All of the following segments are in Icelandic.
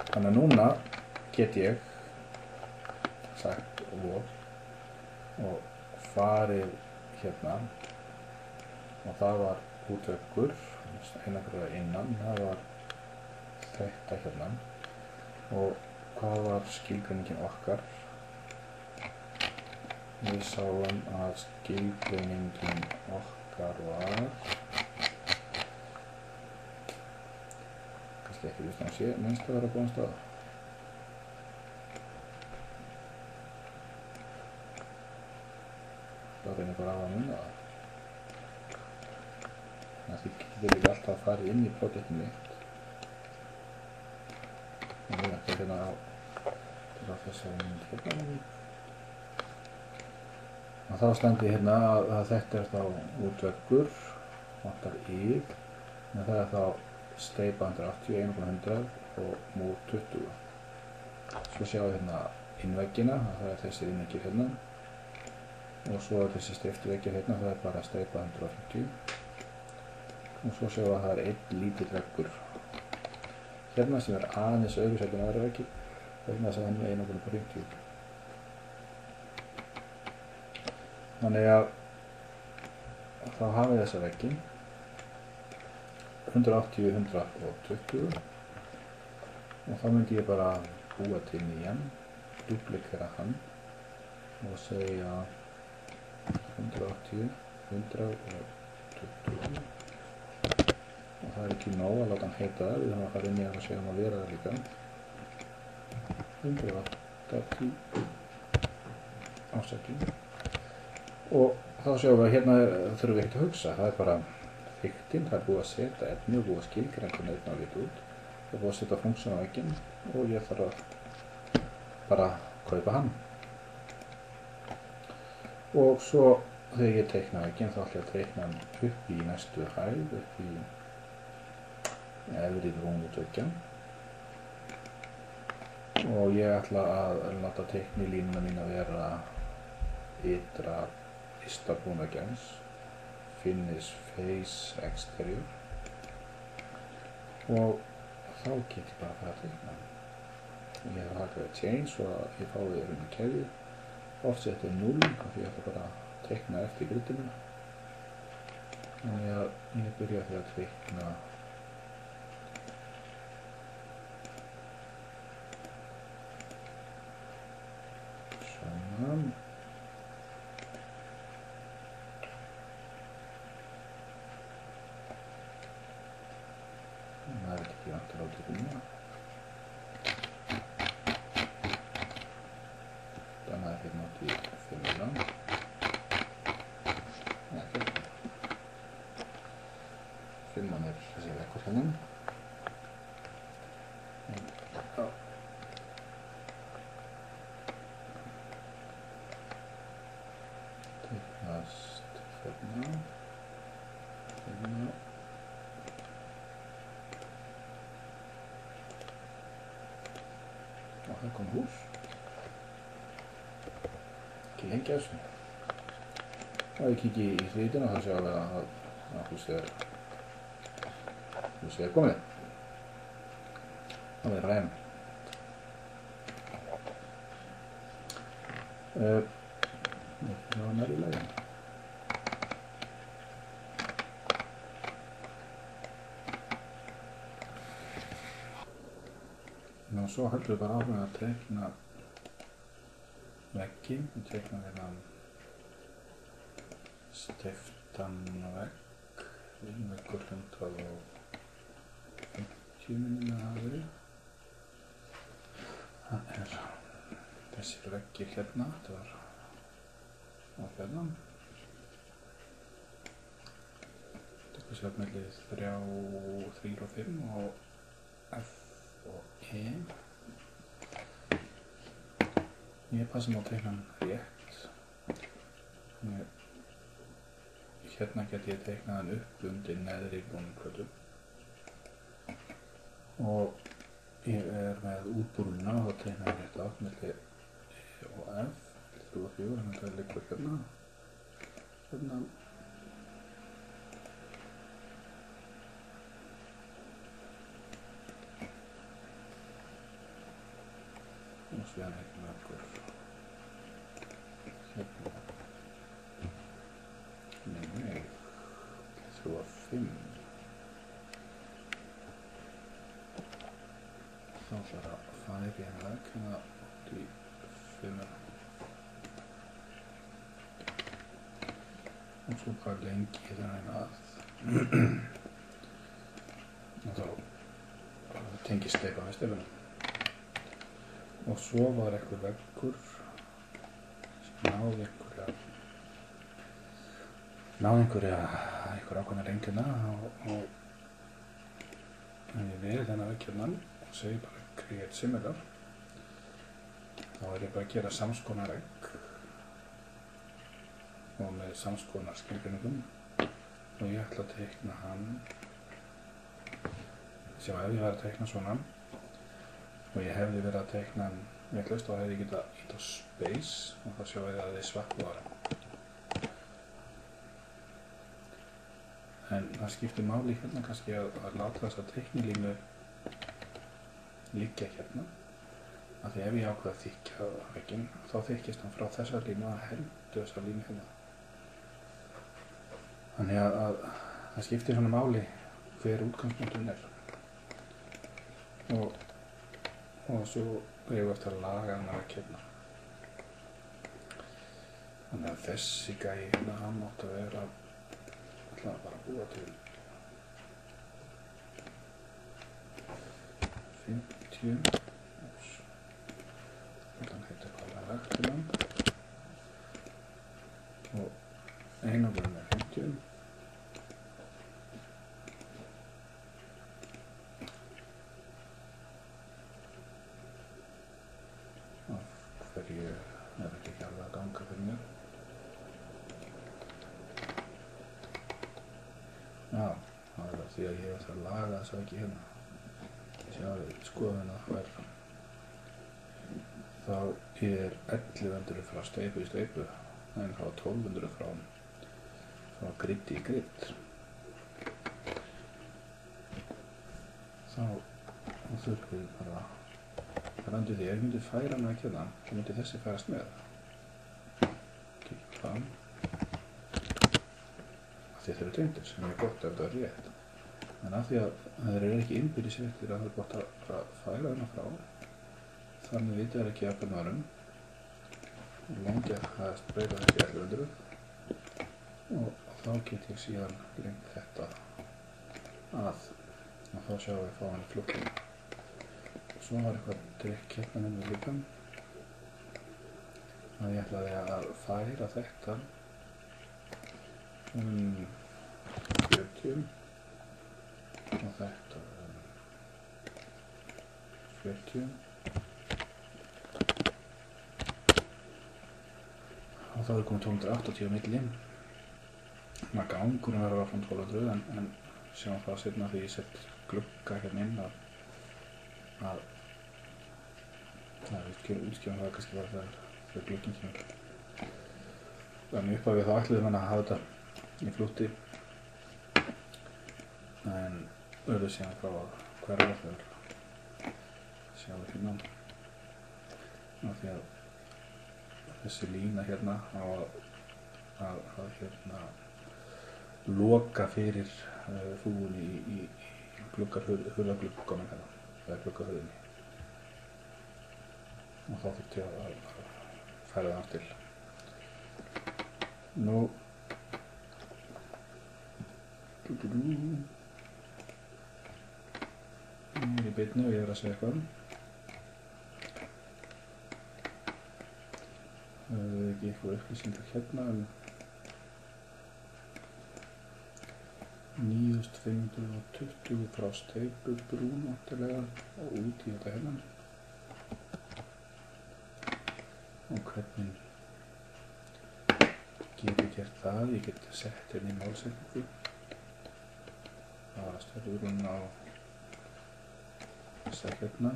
Þannig að núna get ég sagt og farið hérna og það var útveggur, einangraður innan, það var þetta hérna og hvað var skilgreiningin okkar? Við sáum að skilgreiningin okkar var kannski ekki vissna að sé, minnst að vera góðan stað. Það reynir bara að muna það. Þannig að þið getur líka alltaf farið inn í projektinu mitt. Og við ætlum hérna á þessari mynd hérna. Og þá standi hérna að þetta er þá útveggur, vantar yfir, en það er þá steypa 180, 1.100 og múr 20. Svo sjáum við hérna innveggina, það er þessi innveggir hérna. Og svo er þessi steyptu veggir hérna, það er bara steypa 150. Og svo sjáum við að það er einn lítill veggur hérna sem er aðeins öðruvísi en aðra veggir vegna þess að hann er 1.50. Þannig að þá hafið við þessa veggi 180, 120 og þá myndi ég bara búa til nýjan, duplikera hann og segja 180, 120 og það er ekki nóg að láta hann heita það, við þurfum að fara inn í það og segja að vera það líka 180 ásækjum og þá sjáum við að hérna þurfum við ekkert að hugsa, það er bara þykktin, það er búið að setja efni og búið að skilgreina hvernig efni á lit út það er búið að setja funksjón á vegginn og ég þarf að bara kaupa hann og svo þegar ég teikna vegginn þá ætla ég að teikna hann upp í næstu hæð, upp í efri rúmu tveggja og ég ætla að láta teiknilínuna mín að vera ytra ysta brúnveggjans finish face exterior og þá get ég bara að fara að teikna ég hef hakað change svo að ég fái það í keðju offset er 0 og því ég ætla bara að teikna eftir gridinu þannig að ég byrja því að teikna svona það er ekki vantur á teiknuna þannig að hérna átt í 5 Fimman er þessi vekkur hérna teiknast hérna og það kom hús ekki lengi að þessu og ég kiki í hlutina og það sjáum við að húsið er komið það er ræm það var nær í lagi og svo höldum við bara áfram að teikna vegginn við teikna hérna steyptan vegg veggur 150 minnum að hafa verið það er þessir veggir hérna þetta var á hérna þetta er sér mellið 3 og 5 og F og E ég passa nú að teikna hann rétt hérna get ég teiknað hann upp undir neðri brúnplötu og ég er með útbrúnina og þá teikna ég rétt átt milli E og F 3 og 4 þannig að það liggur hérna síðan einn veggur hérna. Nei, 3 og 5. Þá ætlar að fara upp í hennar vegg hérna út í 5. Og svo bara lengi þennan að og þá tengist steypa við steypunum. Og svo var einhver veggur sem náði einhverja ákveðna lengdina og ef ég vel þennan vegg hérna og segi bara create similar, þá ég bara að gera samskonar vegg og með samskonar skilgreiningum og ég ætla að teikna hann. Sjá, ef ég var að teikna svona og ég hefði verið að teikna hann vitlaust, þá hefði ég getað ítt á space og þá sjáum við að þið svappaðar. En það skiptir máli hérna kannski að láta þessa teiknilínu liggja hérna, af því ef ég ákveð að þykkja vegginn, þá þykkist hann frá þessar línu að heldu þessar línu hérna. Þannig að það skiptir svona máli hver útgangspunkturinn er. Og svo eigum við eftir að laga hann að hérna. Þannig að þessi gæi hérna, hann átti að vera, ætlaði bara að búa til 50. Þannig heitir hvað að lagt til hann. Og einangrun er 50. Hverju er ekki alveg að ganga fyrir mér. Já, það er því að ég ætla að laga þess að ekki hérna. Sjáðu, skoðum það þá er 1100 frá steypu í steypu, en þá 1200 frá grid í grid. Þá þurfum við bara það er undir því, ef ég myndi færa hann ekki hérna, þá myndi þessi færast með. Kíkja fram. Af því þeir eru tengdir, sem er gott ef það er rétt. En af því að þeir eru ekki innbyrðis réttir að það er gott að færa hérna frá. Þannig vitið er ekki að hvernig varum. Og lengi að breyta þessi 1100. Og þá get ég síðan lengt þetta að. Og þá sjáum við fá hann í flúkinu. Svo var eitthvað drikk hérna með líka. Að ég ætlaði að færa þetta 40 og þetta 40 og þá er komið 280 á milli. Gangurinn verður áfram 1200 en sjáum það seinna því ég sett glugga hérna inn að við útskjáum það kannski bara þegar glugginn kemur. En upphafið þá ætluðum við að hafa þetta í flútti en auðvitað síðan frá að hverfa þegar sjáum við hérna af því að þessi lína hérna á að hérna loka fyrir hrúgunni í hurðargluggunum hérna, eða gluggahurðinni. Og þá þurfti ég að færa það til. Nú ég er í beinni og ég er að segja eitthvað. Höfðu ekki eitthvað upplýsingar hérna 9520 frá steypubrún vantarlega og út í þetta hérna. Og hvernig get ég gert það? Ég get sett hérna í málsetningu. Það stærður hún á þessa hérna.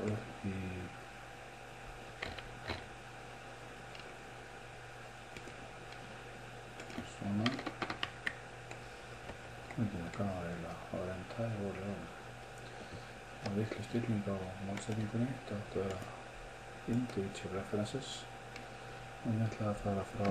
Upp í svona. Hvað var eiginlega? Það var einn tæði voru á. Það var vitlaus stilling á málsetningunni. Það átti að vera individual references. Og ég ætlaði að fara frá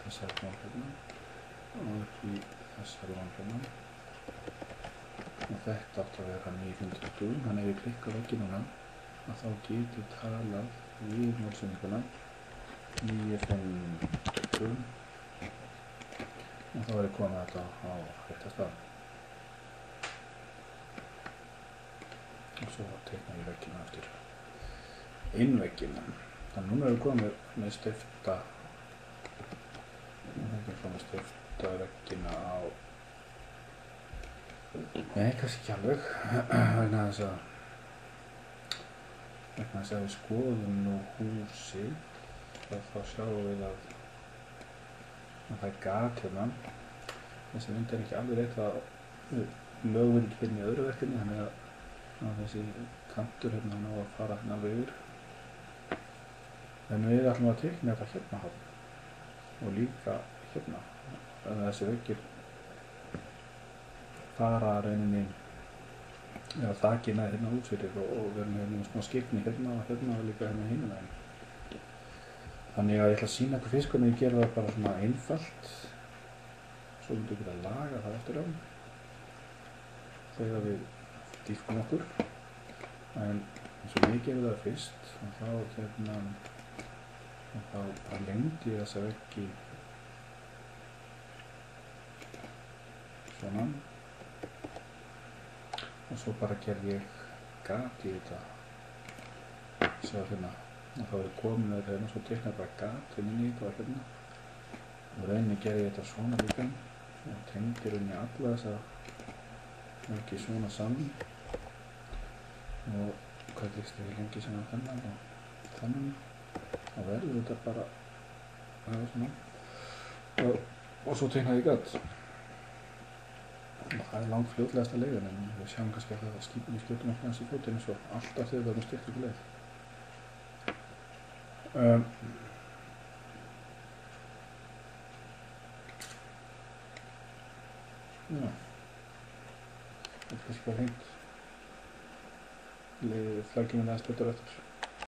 þessari mál hérna og upp í þessari mál hérna. Og þetta átti að vera 950. Þannig ef ég klikka á ekki núna, að þá get ég talað við málsetninguna 950. Og þá er ég komið þetta á rétta stað. Og svo teikna ég veggina eftir innveggina. Þannig núna erum við komið með stifta veggina á nei, kannski ekki alveg vegna þess að við skoðum nú húsið þá sjáum við að það er gat hérna. Þessi mynd er ekki alveg rétt að lögvind hérna í öðru verkefni, þannig að þessi kantur hérna ná að fara hérna alveg yfir. En við ætlum að teikna þetta hérna og líka hérna. Þannig að þessi veggir fara rauninni eða þakina hérna út fyrir og við erum hérna smá skipni hérna og líka hérna hinum megin. Þannig að ég ætla að sýna ykkur fyrst hvernig ég gera það bara svona einfalt. Svo myndum við geta laga það eftir á þegar við dýfkum okkur. En eins og ég gerum það fyrst og þá bara lengdi ég þessa veggi svona og svo bara gerði ég gat í þetta sjá hérna og þá er komin það hérna og svo teikna bara gat inn í þetta og hérna og rauninni gerði ég þetta svona líka og tengdi rauninni alla þessa veggi svona saman og hvað tekst ég lengi saman þennan og þennan og verður þetta bara svona og svo teiknaði ég gat og það er langt fljótlegasta leiðin en við sjáum kannski að það skipinu skjótum ekki hans í fótinn eins og alltaf þegar við erum styrkt ykkur leið. Já, þetta er kannski bara hreint. Flækjum við aðeins betur eftir.